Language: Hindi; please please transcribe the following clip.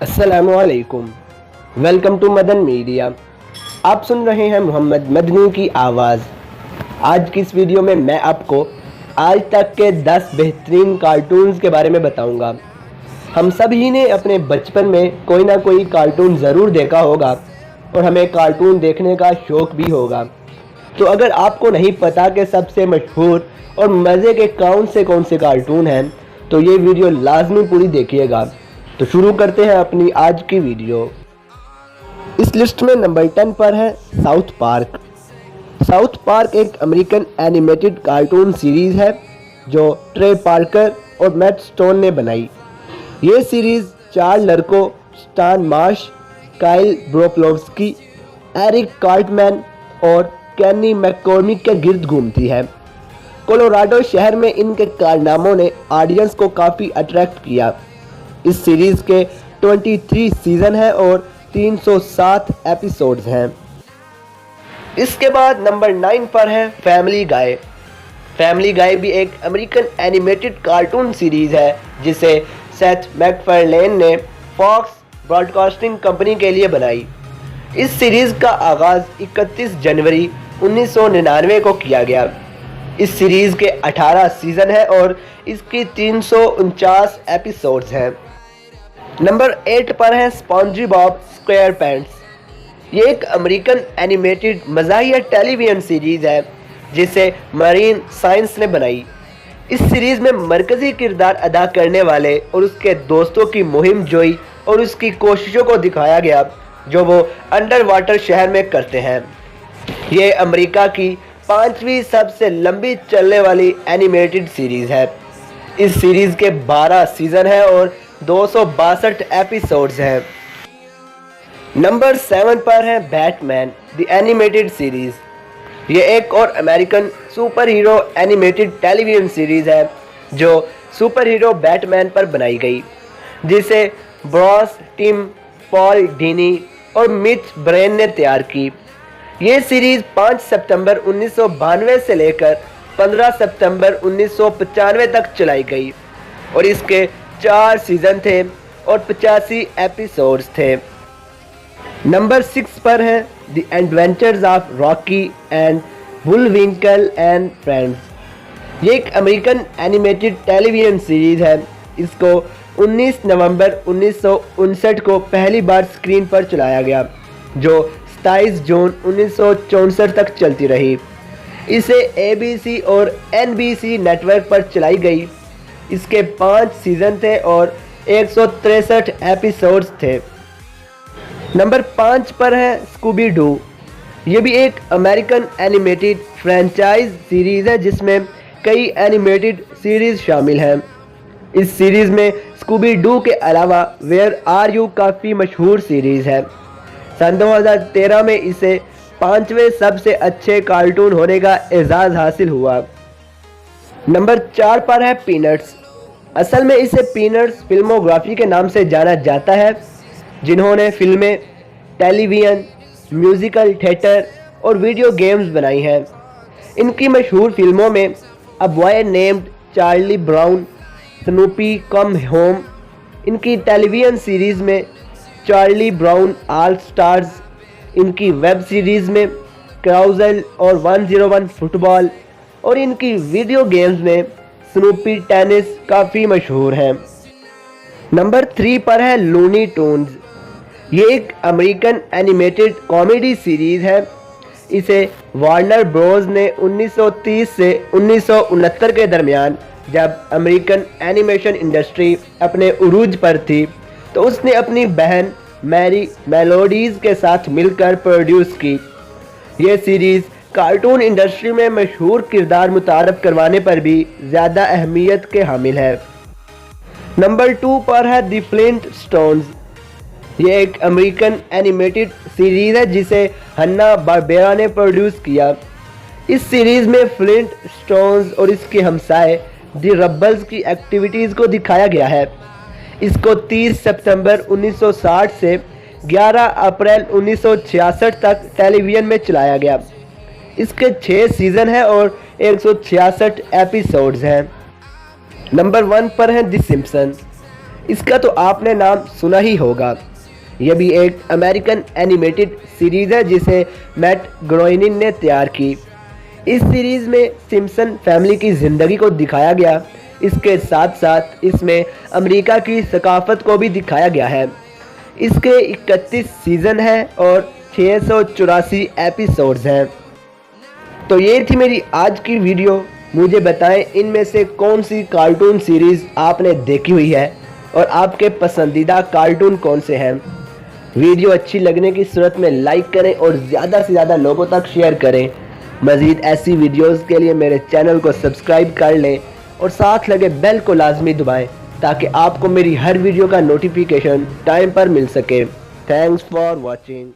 अस्सलामुअलैकुम। Welcome to Madan media. आप सुन रहे हैं मोहम्मद मदनी की आवाज़। आज की इस वीडियो में मैं आपको आज तक के 10 बेहतरीन कार्टून्स के बारे में बताऊंगा। हम सभी ने अपने बचपन में कोई ना कोई कार्टून ज़रूर देखा होगा और हमें कार्टून देखने का शौक़ भी होगा। तो अगर आपको नहीं पता कि सबसे मशहूर और मज़े के कौन से कार्टून हैं तो ये वीडियो लाजमी पूरी देखिएगा। तो शुरू करते हैं अपनी आज की वीडियो। इस लिस्ट में नंबर 10 पर है साउथ पार्क। साउथ पार्क एक अमेरिकन एनिमेटेड कार्टून सीरीज़ है जो ट्रे पार्कर और मैट स्टोन ने बनाई। ये सीरीज़ 4 लड़कों स्टान मार्श, काइल ब्रोप्लोव्स्की, एरिक कार्टमैन और कैनी मैककॉर्मिक के गिर्द घूमती है। कोलोराडो शहर में इनके कारनामों ने ऑडियंस को काफ़ी अट्रैक्ट किया। इस सीरीज़ के 23 सीज़न हैं और 307 एपिसोड्स हैं। इसके बाद नंबर 9 पर है फैमिली गाय। फैमिली गाय भी एक अमेरिकन एनिमेटेड कार्टून सीरीज़ है जिसे सेथ मैकफार्लेन ने फॉक्स ब्रॉडकास्टिंग कंपनी के लिए बनाई। इस सीरीज़ का आगाज़ 31 जनवरी 1999 को किया गया। इस सीरीज़ के 18 सीज़न हैं और इसकी 349 एपिसोड्स हैं। नंबर 8 पर है स्पॉन्जी बॉब स्क्वेयरपैंट्स। ये एक अमेरिकन एनिमेटेड मज़ाहिया टेलीविज़न सीरीज़ है जिसे मरीन साइंस ने बनाई। इस सीरीज़ में मरकज़ी किरदार अदा करने वाले और उसके दोस्तों की मुहिम जोई और उसकी कोशिशों को दिखाया गया जो वो अंडर वाटर शहर में करते हैं। ये अमेरिका की 5वीं सबसे लंबी चलने वाली एनिमेटेड सीरीज़ है। इस सीरीज़ के 12 सीज़न हैं और 262 एपिसोड्स हैं। नंबर 7 पर है बैटमैन द एनिमेटेड सीरीज़। ये एक और American super hero animated television series है जो सुपर हीरो बैटमैन पर बनाई गई, जिसे ब्रॉस टिम, पॉल डीनी और मिच ब्रेन ने तैयार की। ये सीरीज़ 5 सितंबर 1992 से लेकर 15 सितंबर 1995 तक चलाई गई और इसके 4 सीज़न थे और 85 एपिसोड्स थे। नंबर 6 पर है the adventures of Rocky and Bullwinkle and friends. ये एक अमेरिकन एनिमेटेड टेलीविज़न सीरीज़ है। इसको 19 नवंबर 1959 को पहली बार स्क्रीन पर चलाया गया जो 27 जून 1964 तक चलती रही। इसे ABC और NBC नेटवर्क पर चलाई गई। इसके 5 सीज़न थे और 163 एपिसोड्स थे। नंबर 5 पर है स्कूबी डू। ये भी एक अमेरिकन एनिमेटेड फ्रेंचाइज सीरीज़ है जिसमें कई एनिमेटेड सीरीज़ शामिल हैं। इस सीरीज़ में स्कूबी डू के अलावा वेयर आर यू काफ़ी मशहूर सीरीज़ है। सन 2013 में इसे 5वें सबसे अच्छे कार्टून होने का एजाज़ हासिल हुआ। नंबर 4 पर है पीनट्स। असल में इसे पीनट्स फिल्मोग्राफी के नाम से जाना जाता है, जिन्होंने फिल्में, टेलीविज़न, म्यूज़िकल थिएटर और वीडियो गेम्स बनाई हैं। इनकी मशहूर फिल्मों में a boy named Charlie brown, Snoopy come home. इनकी टेलीविज़न सीरीज़ में चार्ली ब्राउन ऑल स्टार्स, इनकी वेब सीरीज़ में क्राउजल और 101 फुटबॉल और इनकी वीडियो गेम्स में स्नूपी टेनिस काफ़ी मशहूर हैं। नंबर 3 पर है लूनी टून्स। ये एक अमेरिकन एनिमेटेड कॉमेडी सीरीज़ है। इसे वार्नर ब्रोस ने 1930 से 1969 के दरमियान, जब अमेरिकन एनिमेशन इंडस्ट्री अपने उरूज पर थी, तो उसने अपनी बहन मैरी मेलोडीज़ के साथ मिलकर प्रोड्यूस की। ये सीरीज़ कार्टून इंडस्ट्री में मशहूर किरदार मुतारफ़ करवाने पर भी ज़्यादा अहमियत के हामिल है। नंबर 2 पर है द फ्लिंट स्टोन्स। ये एक अमेरिकन एनिमेटेड सीरीज़ है जिसे हन्ना बारबेरा ने प्रोड्यूस किया। इस सीरीज़ में फ्लिंट स्टोन्स और इसके हमसाए द रब्बल्स की एक्टिविटीज़ को दिखाया गया है। इसको 30 सितंबर 1960 से 11 अप्रैल 1966 तक टेलीविज़न में चलाया गया। इसके 6 सीज़न हैं और 166 एपिसोड्स हैं। नंबर 1 पर है द सिम्पसन। इसका तो आपने नाम सुना ही होगा। यह भी एक अमेरिकन एनिमेटेड सीरीज़ है जिसे मैट ग्रोइनिन ने तैयार की। इस सीरीज़ में सिम्पसन फैमिली की ज़िंदगी को दिखाया गया। इसके साथ साथ इसमें अमेरिका की सकाफत को भी दिखाया गया है। इसके 31 सीज़न हैं और 684 एपिसोड्स हैं। तो ये थी मेरी आज की वीडियो। मुझे बताएं इनमें से कौन सी कार्टून सीरीज़ आपने देखी हुई है और आपके पसंदीदा कार्टून कौन से हैं। वीडियो अच्छी लगने की सूरत में लाइक करें और ज़्यादा से ज़्यादा लोगों तक शेयर करें। मज़ीद ऐसी वीडियोस के लिए मेरे चैनल को सब्सक्राइब कर लें और साथ लगे बेल को लाजमी दबाएं ताकि आपको मेरी हर वीडियो का नोटिफिकेशन टाइम पर मिल सके। Thanks for watching.